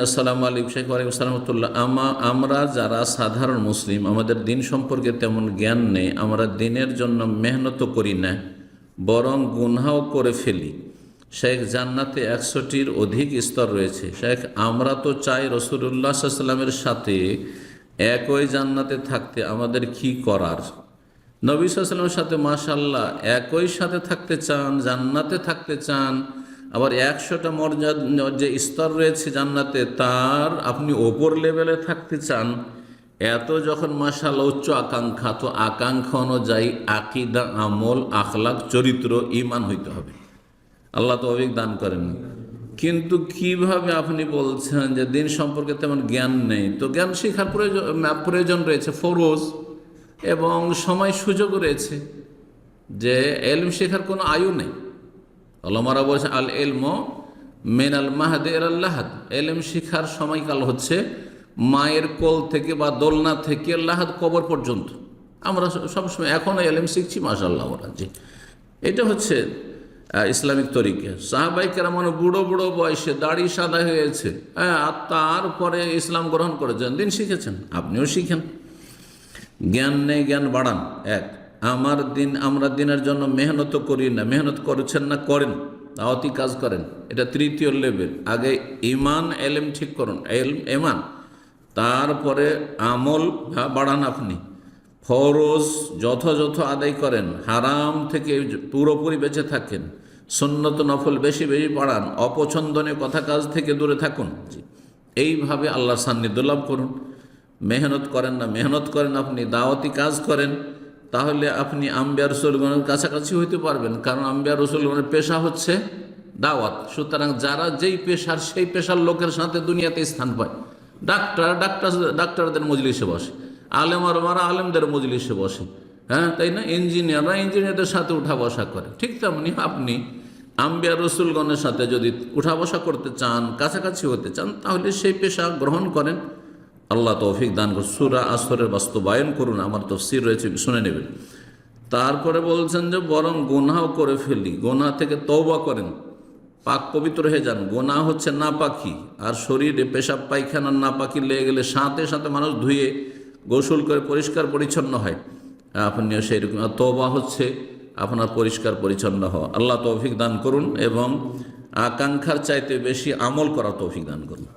আসসালামু আলাইকুম শেখ ওয়ালাইকুম আসসালাম রাহমাতুল্লাহ। আমরা যারা সাধারণ মুসলিম, আমাদের দিন সম্পর্কে তেমন জ্ঞান নেই, আমরা দিনের জন্য মেহনত করি না, বরং গুনাহও করে ফেলি। শেখ, জান্নাতে 100টির অধিক স্তর রয়েছে। শেখ, আমরা তো চাই রাসূলুল্লাহ সাল্লাল্লাহু আলাইহি ওয়াসাল্লামের সাথে একই জান্নাতে থাকতে, আমাদের কি করার? নবী সাল্লাল্লাহু আলাইহি ওয়াসাল্লামের সাথে মাশাআল্লাহ একই সাথে থাকতে চান, জান্নাতে থাকতে চান, আবার 100টা মর্যাদা যে স্তর রয়েছে জান্নাতে তার আপনি ওপর লেভেলে থাকতে চান। এত যখন মাশাআল্লাহ উচ্চ আকাঙ্ক্ষা, তো আকাঙ্ক্ষা অনুযায়ী আকীদা, আমল, আখলাক, চরিত্র, ঈমান হইতে হবে। আল্লাহ তৌফিক দান করেন। কিন্তু কিভাবে আপনি বলছেন যে দিন সম্পর্কে তেমন জ্ঞান নেই? তো জ্ঞান শেখার প্রয়োজন রয়েছে, ফরজ, এবং সময় সুযোগ রয়েছে, যে এলম শেখার কোনো আয়ু নেই। ওলামারা বলছে আল এলম মিনাল মাহদি ইলাল লাহাদ, এলম শিখার সময়কাল হচ্ছে মায়ের কোল থেকে বা দোলনা থেকে লাহাদ, কবর পর্যন্ত। আমরা সবসময় এখনও এলম শিখছি, মাশাআল্লাহ। ওরা জি, এটা হচ্ছে ইসলামিক তরিকা। সাহাবাই কেরাম বুড়ো বুড়ো বয়সে দাড়ি সাদা হয়েছে, হ্যাঁ, আর তারপরে ইসলাম গ্রহণ করেছেন, দিন শিখেছেন, আপনিও শিখেন। জ্ঞান নেই, জ্ঞান বাড়ান। আমরা দিনের জন্য মেহনত করি না, মেহনত করেছেন না, করেন, দাওয়াতি কাজ করেন, এটা তৃতীয় লেভেল। আগে ইমান এলেম ঠিক করুন, এমান, তারপরে আমল বাড়ান। আপনি ফরজ যথাযথ আদায় করেন, হারাম থেকে পুরোপুরি বেঁচে থাকেন, সুন্নত নফল বেশি বেশি পড়ান, অপছন্দনীয় কথা কাজ থেকে দূরে থাকুন। এইভাবে আল্লাহর সান্নিধ্য লাভ করুন। মেহনত করেন না, মেহনত করেন, আপনি দাওয়াতি কাজ করেন, তাহলে আপনি আম্বিয়া রসুলগণের কাছাকাছি হইতে পারবেন। কারণ আম্বিয়া রসুলগণের পেশা হচ্ছে দাওয়াত। সুতরাং যারা যেই পেশার, সেই পেশার লোকের সাথে দুনিয়াতে স্থান পায়। ডাক্তারদের মজলিসে বসে, আলেমারা আলেমদের মজলিসে বসে, হ্যাঁ, তাই না? ইঞ্জিনিয়াররা ইঞ্জিনিয়ারদের সাথে উঠা বসা করে। ঠিক তেমনি আপনি আম্বিয়া রসুলগণের সাথে যদি উঠা বসা করতে চান, কাছাকাছি হতে চান, তাহলে সেই পেশা গ্রহণ করেন। আল্লাহ তৌফিক দান করুন। সূরা আসরের বাস্তবায়ন করুন, আমার তাফসীর রয়েছে, শুনে নেবেন। তারপরে বলছেন যে বরং গুনাহও করে ফেলি, গুনাহ থেকে তওবা করেন, পাক পবিত্র হয়ে যান। গুনাহ হচ্ছে নাপাকি, আর শরীরে পেশাব পায়খানার নাপাকি লেগে গেলে সাথে সাথে মানুষ ধুয়ে গোসল করে পরিষ্কার পরিচ্ছন্ন হয়, আপনিও সেই রকম। তওবা হচ্ছে আপনার পরিষ্কার পরিচ্ছন্ন হওয়া। আল্লাহ তৌফিক দান করুন এবং আকাঙ্ক্ষার চাইতে বেশি আমল করা তৌফিক দান করুন।